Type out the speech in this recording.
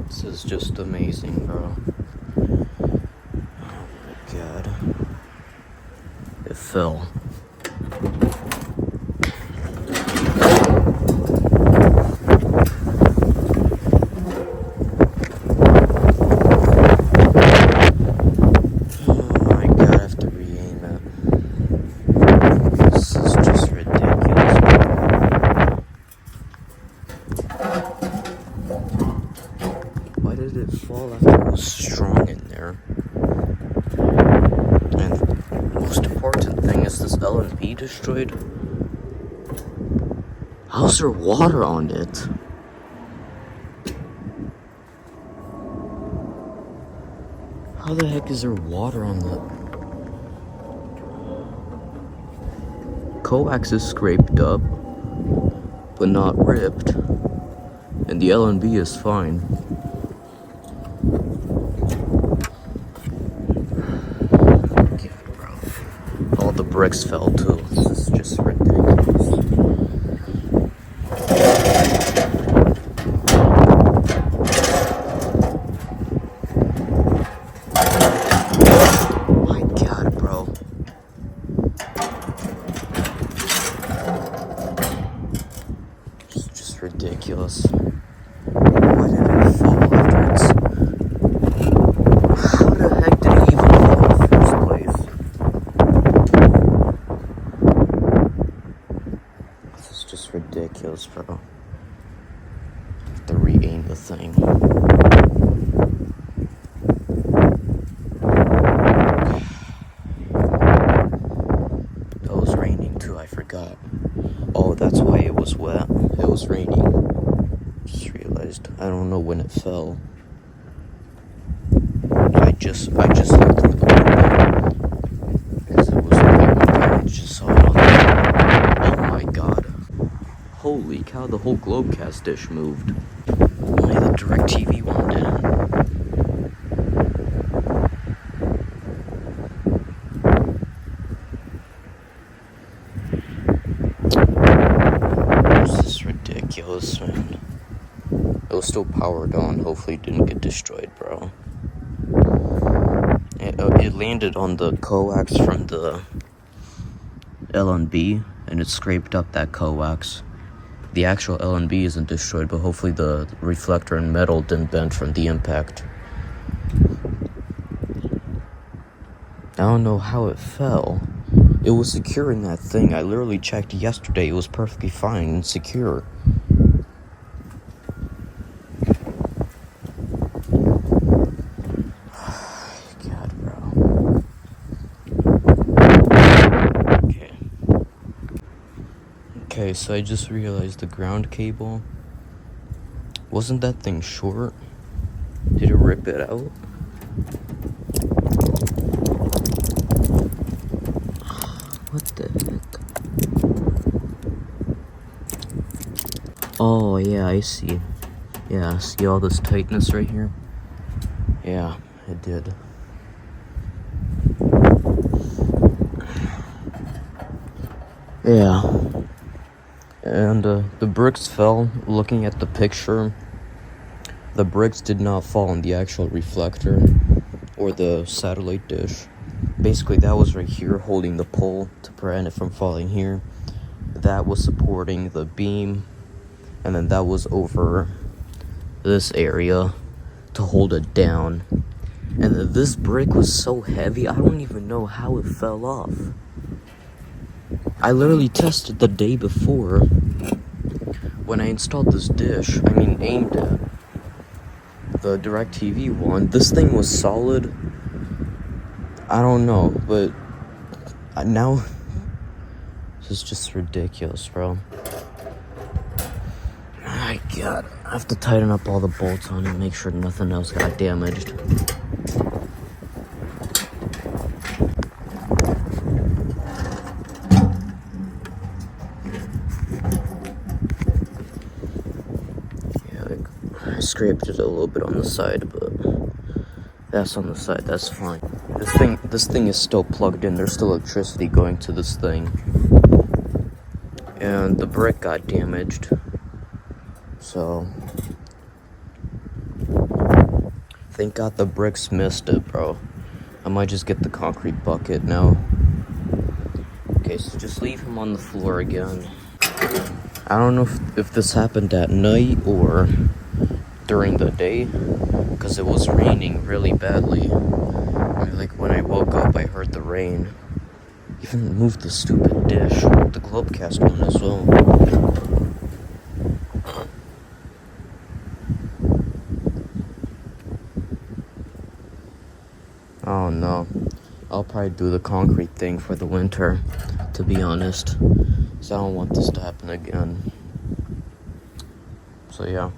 This is just amazing, bro. Oh my god. It fell. Why did it fall after it was strong in there? And the most important thing is this LNB destroyed. How's there water on it? How the heck is there water on the... Coax is scraped up, but not ripped. And the LNB is fine. All the bricks fell too. This is just ridiculous. My god, bro. It's just ridiculous. Why did it fall after it's... How the heck did it even fall in the first place? This is just ridiculous, bro. I have to re-aim the thing. It was raining too, I forgot. Oh, that's why it was wet. It was raining. Just realized. I don't know when it fell. I just looked in the window because it was raining. I just saw it on the... Oh my god. Holy cow, the whole Globecast dish moved. Only the DirecTV one didn't. This is ridiculous, man. It was still powered on. Hopefully it didn't get destroyed, bro. It landed on the coax from the LNB, and it scraped up that coax. The actual LNB isn't destroyed, but hopefully the reflector and metal didn't bend from the impact. I don't know how it fell. It was secure in that thing. I literally checked yesterday. It was perfectly fine and secure. God, bro. Okay, so I just realized the ground cable. Wasn't that thing short? Did it rip it out? What the heck? Oh, yeah, I see. Yeah, see all this tightness right here? Yeah, it did. Yeah. And the bricks fell. Looking at the picture, the bricks did not fall on the actual reflector or the satellite dish. Basically, that was right here holding the pole to prevent it from falling here. That was supporting the beam, and then that was over this area to hold it down. And this brick was so heavy, I don't even know how it fell off. I literally tested the day before when I installed this dish. Aimed it. The DirecTV one. This thing was solid. I don't know, but now this is just ridiculous, bro. My god, I have to tighten up all the bolts on it and make sure nothing else got damaged. I scraped it a little bit on the side, but that's on the side, that's fine. This thing is still plugged in. There's still electricity going to this thing. And the brick got damaged. So Thank God the bricks missed it, bro. I might just get the concrete bucket now. Okay, so just leave him on the floor again. I don't know if this happened at night or during the day, because it was raining really badly. Like when I woke up, I heard the rain. Even moved the stupid dish, the Globecast one as well. Oh no, I'll probably do the concrete thing for the winter, to be honest. So I don't want this to happen again. So yeah.